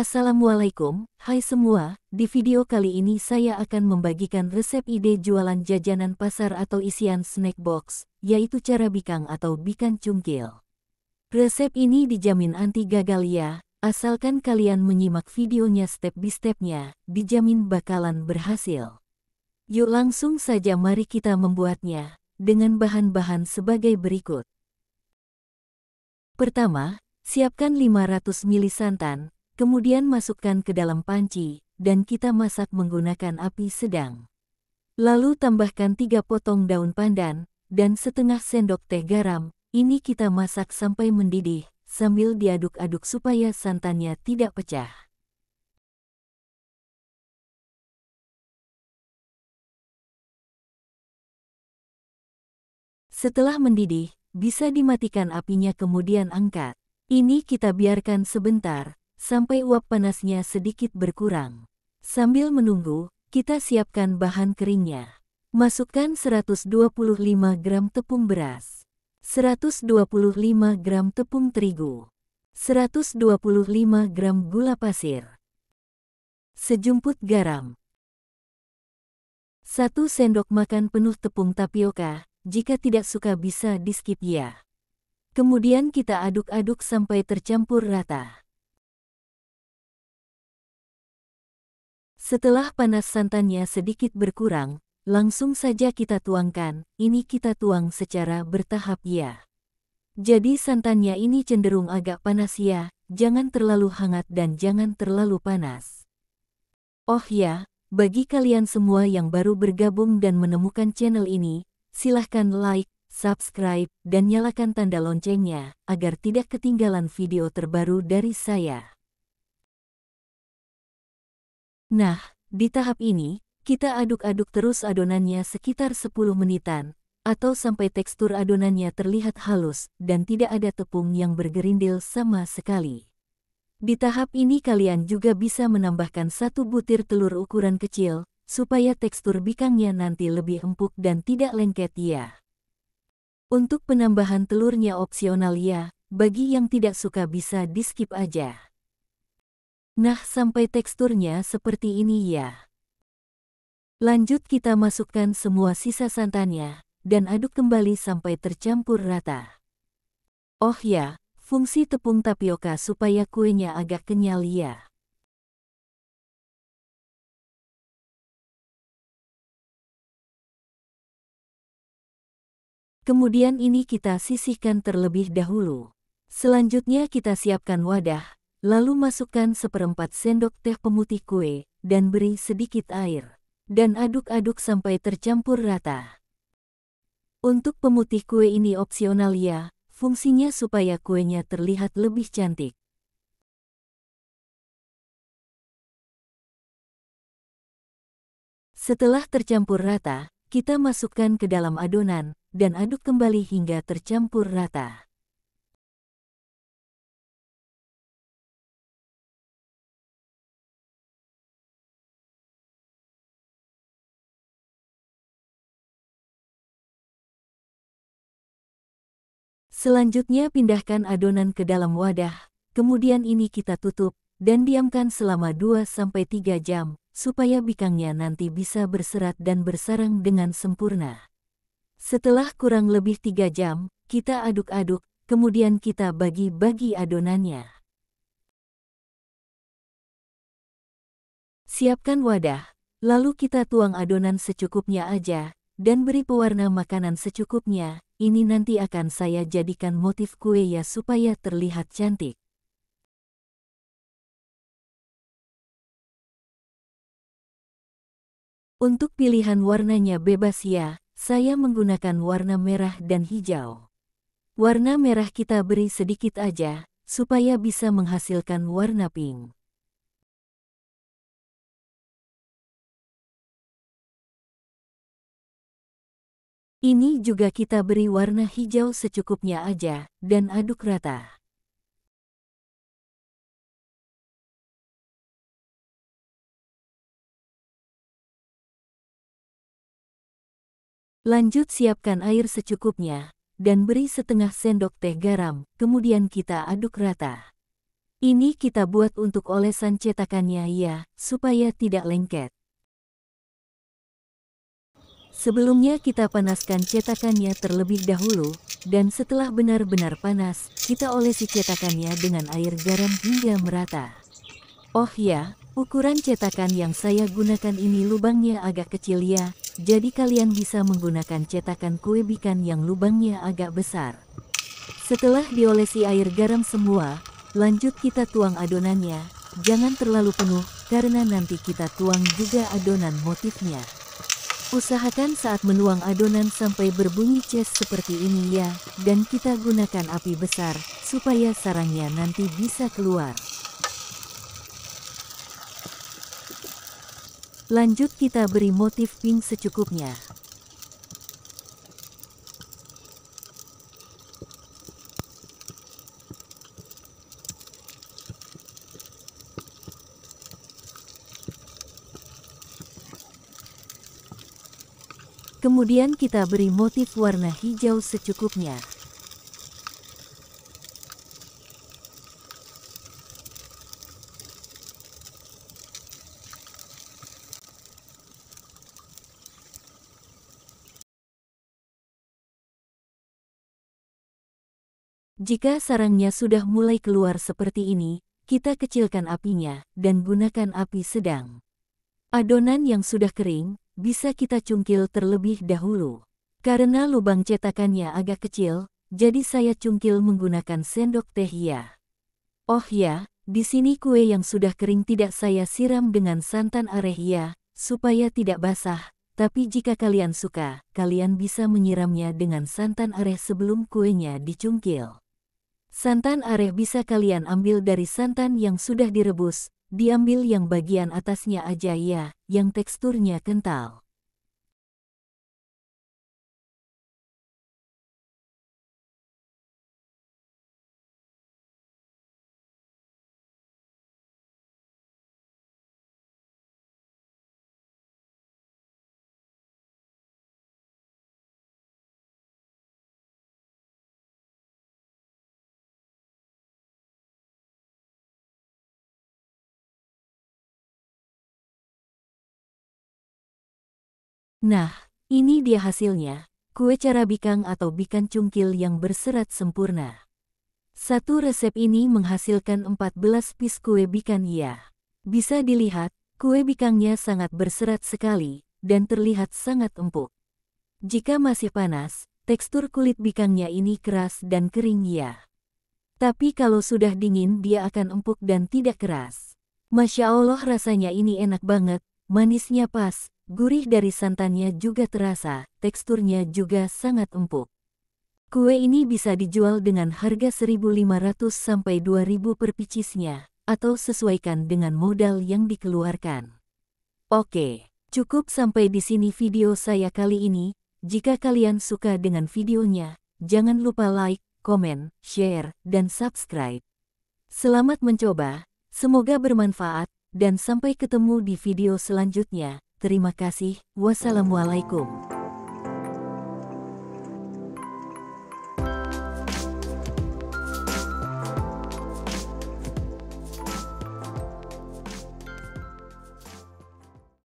Assalamualaikum, hai semua. Di video kali ini saya akan membagikan resep ide jualan jajanan pasar atau isian snack box, yaitu cara bikang atau bikang cungkil. Resep ini dijamin anti gagal ya, asalkan kalian menyimak videonya step by stepnya, dijamin bakalan berhasil. Yuk langsung saja mari kita membuatnya, dengan bahan-bahan sebagai berikut. Pertama, siapkan 500 ml santan. Kemudian masukkan ke dalam panci, dan kita masak menggunakan api sedang. Lalu tambahkan 3 potong daun pandan, dan setengah sendok teh garam. Ini kita masak sampai mendidih, sambil diaduk-aduk supaya santannya tidak pecah. Setelah mendidih, bisa dimatikan apinya kemudian angkat. Ini kita biarkan sebentar, sampai uap panasnya sedikit berkurang. Sambil menunggu, kita siapkan bahan keringnya. Masukkan 125 gram tepung beras, 125 gram tepung terigu, 125 gram gula pasir, sejumput garam, 1 sendok makan penuh tepung tapioka, jika tidak suka bisa di-skip ya. Kemudian kita aduk-aduk sampai tercampur rata. Setelah panas santannya sedikit berkurang, langsung saja kita tuangkan. Ini kita tuang secara bertahap ya. Jadi santannya ini cenderung agak panas ya, jangan terlalu hangat dan jangan terlalu panas. Oh ya, bagi kalian semua yang baru bergabung dan menemukan channel ini, silahkan like, subscribe, dan nyalakan tanda loncengnya, agar tidak ketinggalan video terbaru dari saya. Nah, di tahap ini, kita aduk-aduk terus adonannya sekitar 10 menitan, atau sampai tekstur adonannya terlihat halus dan tidak ada tepung yang bergerindil sama sekali. Di tahap ini kalian juga bisa menambahkan 1 butir telur ukuran kecil, supaya tekstur bikangnya nanti lebih empuk dan tidak lengket ya. Untuk penambahan telurnya opsional ya, bagi yang tidak suka bisa di-skip aja. Nah, sampai teksturnya seperti ini ya. Lanjut kita masukkan semua sisa santannya, dan aduk kembali sampai tercampur rata. Oh ya, fungsi tepung tapioka supaya kuenya agak kenyal ya. Kemudian ini kita sisihkan terlebih dahulu. Selanjutnya kita siapkan wadah, lalu masukkan 1/4 sendok teh pemutih kue, dan beri sedikit air. Dan aduk-aduk sampai tercampur rata. Untuk pemutih kue ini opsional ya, fungsinya supaya kuenya terlihat lebih cantik. Setelah tercampur rata, kita masukkan ke dalam adonan, dan aduk kembali hingga tercampur rata. Selanjutnya pindahkan adonan ke dalam wadah, kemudian ini kita tutup, dan diamkan selama 2-3 jam, supaya bikangnya nanti bisa berserat dan bersarang dengan sempurna. Setelah kurang lebih 3 jam, kita aduk-aduk, kemudian kita bagi-bagi adonannya. Siapkan wadah, lalu kita tuang adonan secukupnya aja, dan beri pewarna makanan secukupnya. Ini nanti akan saya jadikan motif kue ya supaya terlihat cantik. Untuk pilihan warnanya bebas ya, saya menggunakan warna merah dan hijau. Warna merah kita beri sedikit aja, supaya bisa menghasilkan warna pink. Ini juga kita beri warna hijau secukupnya aja, dan aduk rata. Lanjut siapkan air secukupnya, dan beri setengah sendok teh garam, kemudian kita aduk rata. Ini kita buat untuk olesan cetakannya ya, supaya tidak lengket. Sebelumnya kita panaskan cetakannya terlebih dahulu, dan setelah benar-benar panas, kita olesi cetakannya dengan air garam hingga merata. Oh ya, ukuran cetakan yang saya gunakan ini lubangnya agak kecil ya, jadi kalian bisa menggunakan cetakan kue bikan yang lubangnya agak besar. Setelah diolesi air garam semua, lanjut kita tuang adonannya, jangan terlalu penuh, karena nanti kita tuang juga adonan motifnya. Usahakan saat menuang adonan sampai berbunyi ces seperti ini ya, dan kita gunakan api besar, supaya sarangnya nanti bisa keluar. Lanjut kita beri motif pink secukupnya. Kemudian kita beri motif warna hijau secukupnya. Jika sarangnya sudah mulai keluar seperti ini, kita kecilkan apinya, dan gunakan api sedang. Adonan yang sudah kering, bisa kita cungkil terlebih dahulu. Karena lubang cetakannya agak kecil, jadi saya cungkil menggunakan sendok teh ya. Oh ya, di sini kue yang sudah kering tidak saya siram dengan santan areh ya, supaya tidak basah. Tapi jika kalian suka, kalian bisa menyiramnya dengan santan areh sebelum kuenya dicungkil. Santan areh bisa kalian ambil dari santan yang sudah direbus, diambil yang bagian atasnya aja ya, yang teksturnya kental. Nah, ini dia hasilnya, kue cara bikang atau bikan cungkil yang berserat sempurna. Satu resep ini menghasilkan 14 piece kue bikan ya. Bisa dilihat, kue bikangnya sangat berserat sekali, dan terlihat sangat empuk. Jika masih panas, tekstur kulit bikangnya ini keras dan kering ya. Tapi kalau sudah dingin dia akan empuk dan tidak keras. Masya Allah rasanya ini enak banget, manisnya pas, gurih dari santannya juga terasa, teksturnya juga sangat empuk. Kue ini bisa dijual dengan harga 1.500 sampai 2.000 per picisnya, atau sesuaikan dengan modal yang dikeluarkan. Oke, cukup sampai di sini video saya kali ini. Jika kalian suka dengan videonya, jangan lupa like, komen, share, dan subscribe. Selamat mencoba, semoga bermanfaat, dan sampai ketemu di video selanjutnya. Terima kasih, wassalamualaikum.